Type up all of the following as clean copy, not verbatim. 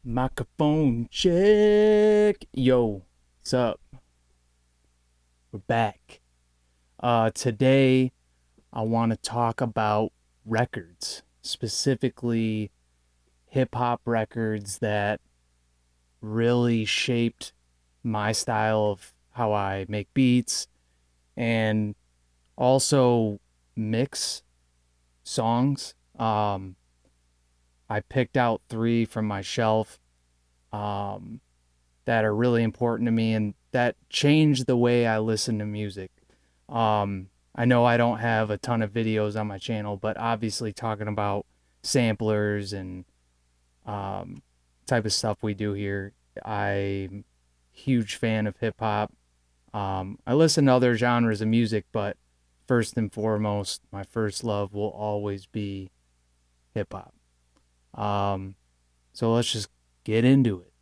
Microphone check. Yo, what's up? We're back. Today I want to talk about records, specifically hip hop records that really shaped my style of how I make beats and also mix songs. I picked out three from my shelf um, that are really important to me and that changed the way I listen to music. I know I don't have a ton of videos on my channel, but obviously talking about samplers and um, type of stuff we do here, I'm a huge fan of hip hop. I listen to other genres of music, but first and foremost, my first love will always be hip hop. Um, so let's just get into it.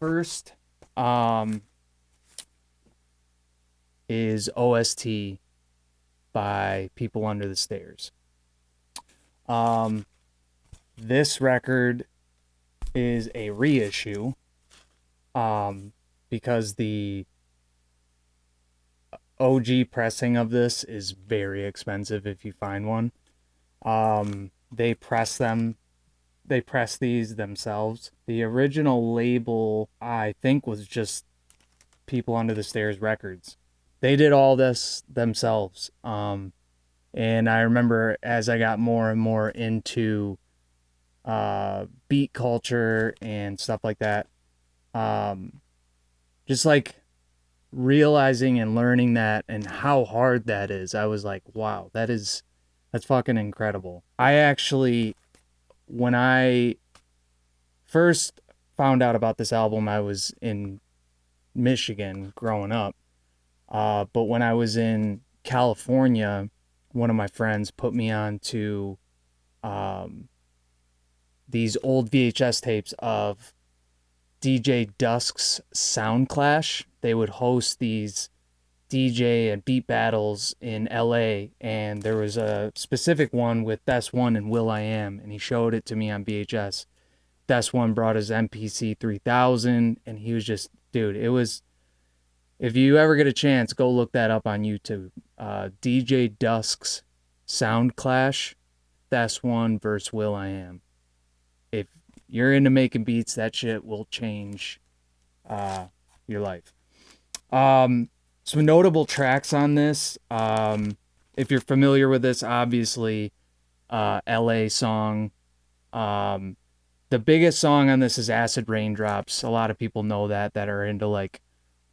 First, um, is OST by People Under the Stairs. Um, this record is a reissue because the OG pressing of this is very expensive if you find one. They press them. They press these themselves. The original label, I think, was just People Under the Stairs Records. They did all this themselves. And I remember as I got more and more into beat culture and stuff like that, just like realizing and learning that and how hard that is, I was like, wow, that's fucking incredible. I actually, when I first found out about this album, I was in Michigan growing up. But when I was in California, one of my friends put me on to these old VHS tapes of DJ Dusk's Sound Clash. They would host these DJ and beat battles in LA, and there was a specific one with Best One and will.i.am, and he showed it to me on VHS. Best One brought his MPC 3000, and he was just, dude, it was, if you ever get a chance, go look that up on YouTube. DJ Dusk's Sound Clash, Best One versus will.i.am. If you're into making beats, that shit will change your life. Some notable tracks on this. If you're familiar with this, obviously, LA Song. The biggest song on this is Acid Raindrops. A lot of people know that are into like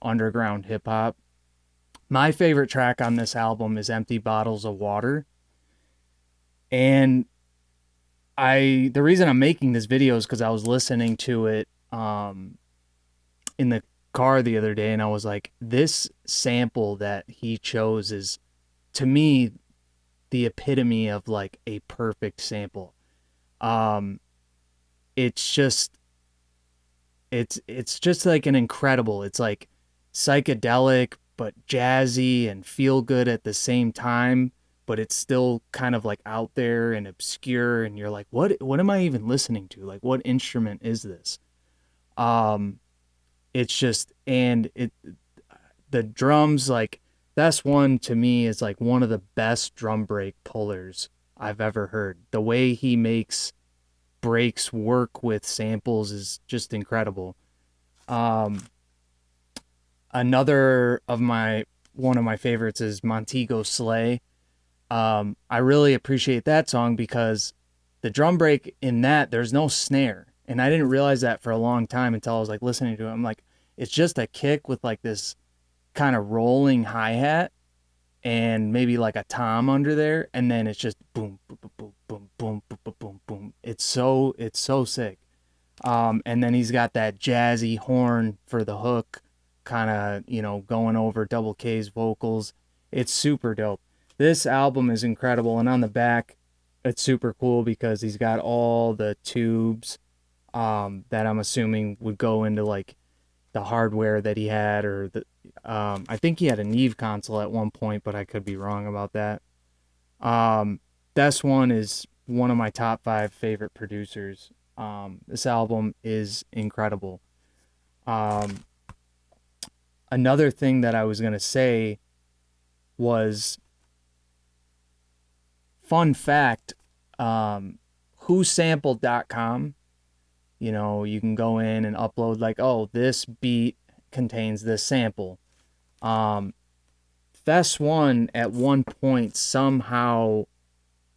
underground hip hop. My favorite track on this album is Empty Bottles of Water. And the reason I'm making this video is because I was listening to it in the car the other day, and I was like, this sample that he chose is, to me, the epitome of like a perfect sample. It's just like an incredible, it's like psychedelic but jazzy and feel good at the same time, but it's still kind of like out there and obscure, and you're like, what am I even listening to? Like, what instrument is this? It's just, and the drums, like, Best One to me is like one of the best drum break pullers I've ever heard. The way he makes breaks work with samples is just incredible. Another of one of my favorites is Montego Slay. I really appreciate that song because the drum break in that, there's no snare. And I didn't realize that for a long time until I was like listening to it. I'm like, it's just a kick with like this kind of rolling hi-hat and maybe like a tom under there, and then it's just boom boom boom boom boom boom boom boom boom. It's so sick. And then he's got that jazzy horn for the hook, kind of, going over Double K's vocals. It's super dope. This album is incredible, and on the back, it's super cool because he's got all the tubes that I'm assuming would go into like the hardware that he had, or I think he had a Neve console at one point, but I could be wrong about that. This one is one of my top 5 favorite producers. This album is incredible. Um, Another thing that I was gonna say was, fun fact, whosampled.com, you can go in and upload like, oh, this beat contains this sample. Um, Fest One at one point somehow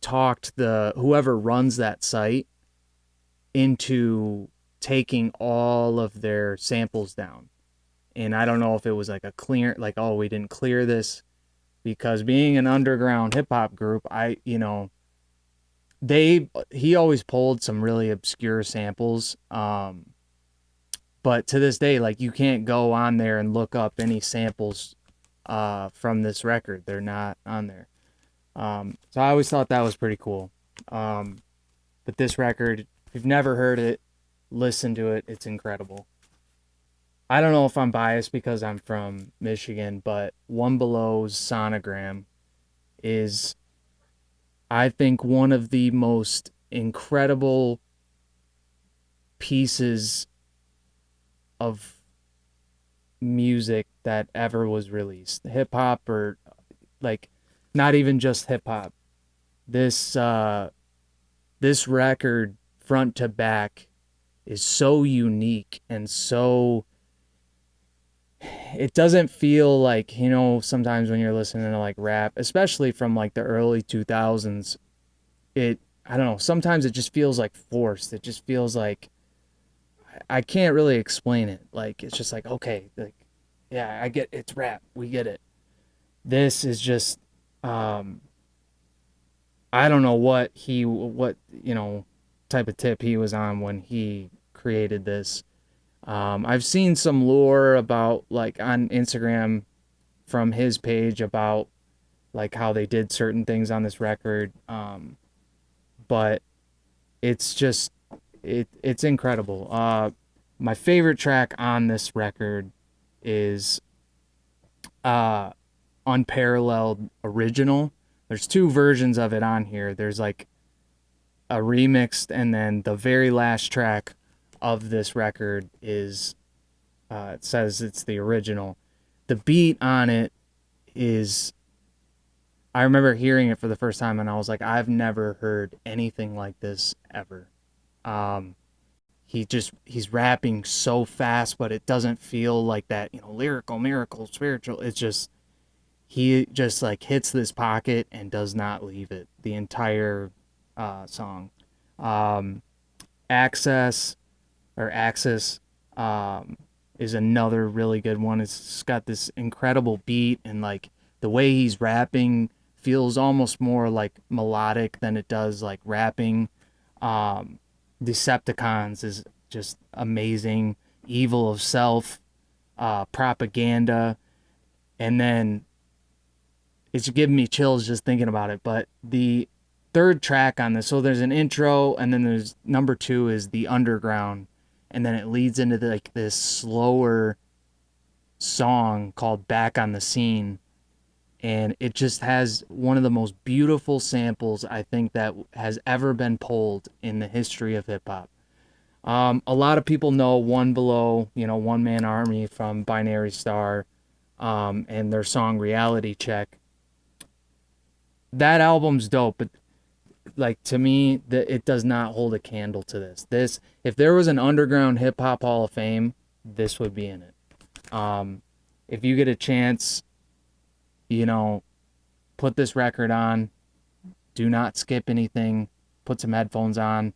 talked the whoever runs that site into taking all of their samples down. And I don't know if it was like a clear, like, oh, we didn't clear this, because being an underground hip hop group, he always pulled some really obscure samples. But to this day, like, you can't go on there and look up any samples from this record. They're not on there. So I always thought that was pretty cool. But this record, if you've never heard it, listen to it. It's incredible. I don't know if I'm biased because I'm from Michigan, but One Below's Sonogram is, I think, one of the most incredible pieces of music that ever was released. Hip hop, or like, not even just hip hop. This record, front to back, is so unique and so, it doesn't feel like, sometimes when you're listening to like rap, especially from like the early 2000s, I don't know, sometimes it just feels like forced. It just feels like, I can't really explain it. Like, it's just like, okay, like, yeah, I get it's rap. We get it. This is just, um I don't know what type of tip he was on when he created this. I've seen some lore about, like, on Instagram from his page, about like how they did certain things on this record. But it's just, it's incredible. My favorite track on this record is Unparalleled Original. There's two versions of it on here. There's like a remixed, and then the very last track of this record is, it says it's the original. The beat on it is, I remember hearing it for the first time and I was like, I've never heard anything like this ever. Um, he's rapping so fast, but it doesn't feel like that, lyrical, miracle, spiritual. It's just, he just like hits this pocket and does not leave it the entire song. Um, Access, or Axis, um, is another really good one. It's got this incredible beat, and like the way he's rapping feels almost more like melodic than it does like rapping. Um, Decepticons is just amazing. Evil of Self, Propaganda, and then it's giving me chills just thinking about it. But the third track on this, so there's an intro, and then there's number 2 is the underground, and then it leads into like this slower song called Back on the Scene, and it just has one of the most beautiful samples I think that has ever been pulled in the history of hip hop. A lot of people know One Below, One Man Army from Binary Star, and their song Reality Check. That album's dope, but like, to me, it does not hold a candle to this. If there was an underground hip hop Hall of Fame, this would be in it. If you get a chance, put this record on. Do not skip anything. Put some headphones on.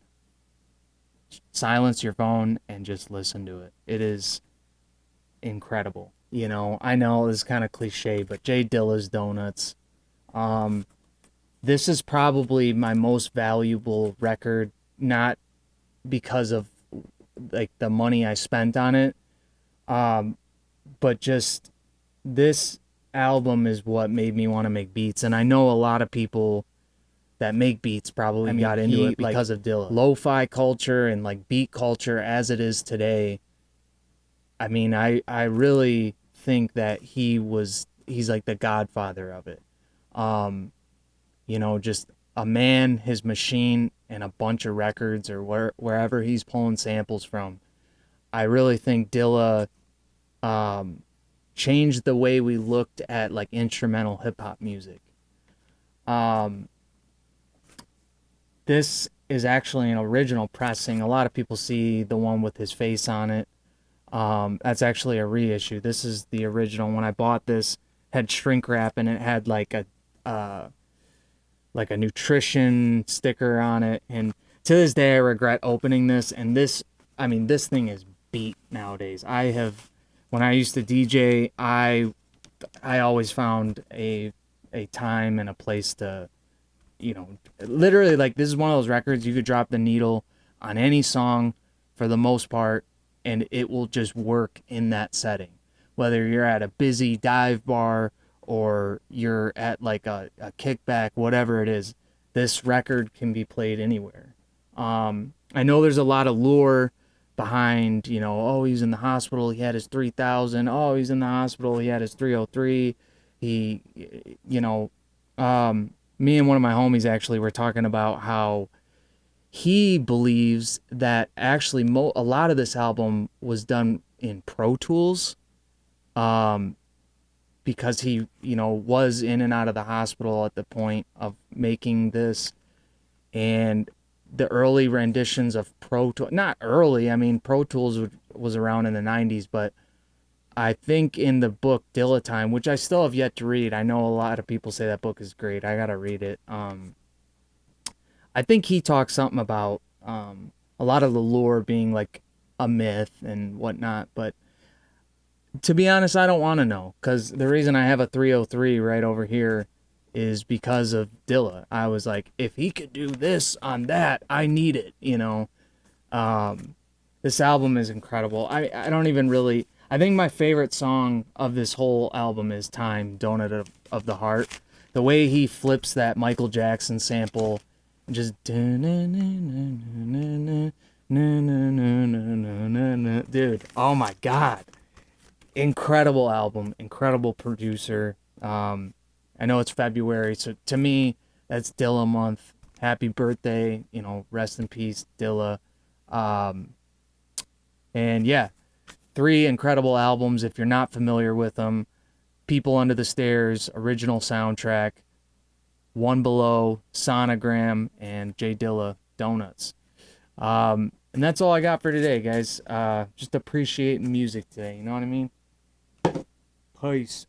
Silence your phone and just listen to it. It is incredible. I know it's kind of cliche, but Jay Dilla's Donuts. This is probably my most valuable record, not because of like the money I spent on it, but just, this album is what made me want to make beats. And I know a lot of people that make beats probably got into it because of Dilla. Lo-fi culture and like beat culture as it is today. I really think that he's like the godfather of it. Just a man, his machine, and a bunch of records or wherever he's pulling samples from. I really think Dilla um, changed the way we looked at like instrumental hip hop music. Um, this is actually an original pressing. A lot of people see the one with his face on it. That's actually a reissue. This is the original. When I bought this, had shrink wrap and it had uh, like a nutrition sticker on it. And to this day, I regret opening this. And this, I mean, this thing is beat nowadays. When I used to DJ, I always found a time and a place to, literally, like, this is one of those records you could drop the needle on any song for the most part, and it will just work in that setting. Whether you're at a busy dive bar or you're at like a kickback, whatever it is, this record can be played anywhere. I know there's a lot of lure behind, oh, he's in the hospital, he had his 3,000. Oh, he's in the hospital, he had his 303. He, you know, Me and one of my homies actually were talking about how he believes that actually a lot of this album was done in Pro Tools, um, because he, was in and out of the hospital at the point of making this. And the early renditions of Pro Tools, not early, I mean, Pro Tools was around in the 90s, but I think in the book Dilla Time, which I still have yet to read, I know a lot of people say that book is great. I gotta read it. I think he talks something about a lot of the lore being like a myth and whatnot, but to be honest, I don't want to know, because the reason I have a 303 right over here is because of Dilla. I was like, if he could do this on that, I need it. Um, this album is incredible. I don't even really. I think my favorite song of this whole album is Time, Donut of the Heart. The way he flips that Michael Jackson sample, just dude, oh my god, incredible album, incredible producer. I know it's February, so to me, that's Dilla month. Happy birthday, rest in peace, Dilla. Um, and yeah, three incredible albums. If you're not familiar with them, People Under the Stairs, original soundtrack, One Below, Sonogram, and J Dilla, Donuts. And that's all I got for today, guys. Just appreciating music today. You know what I mean? Peace.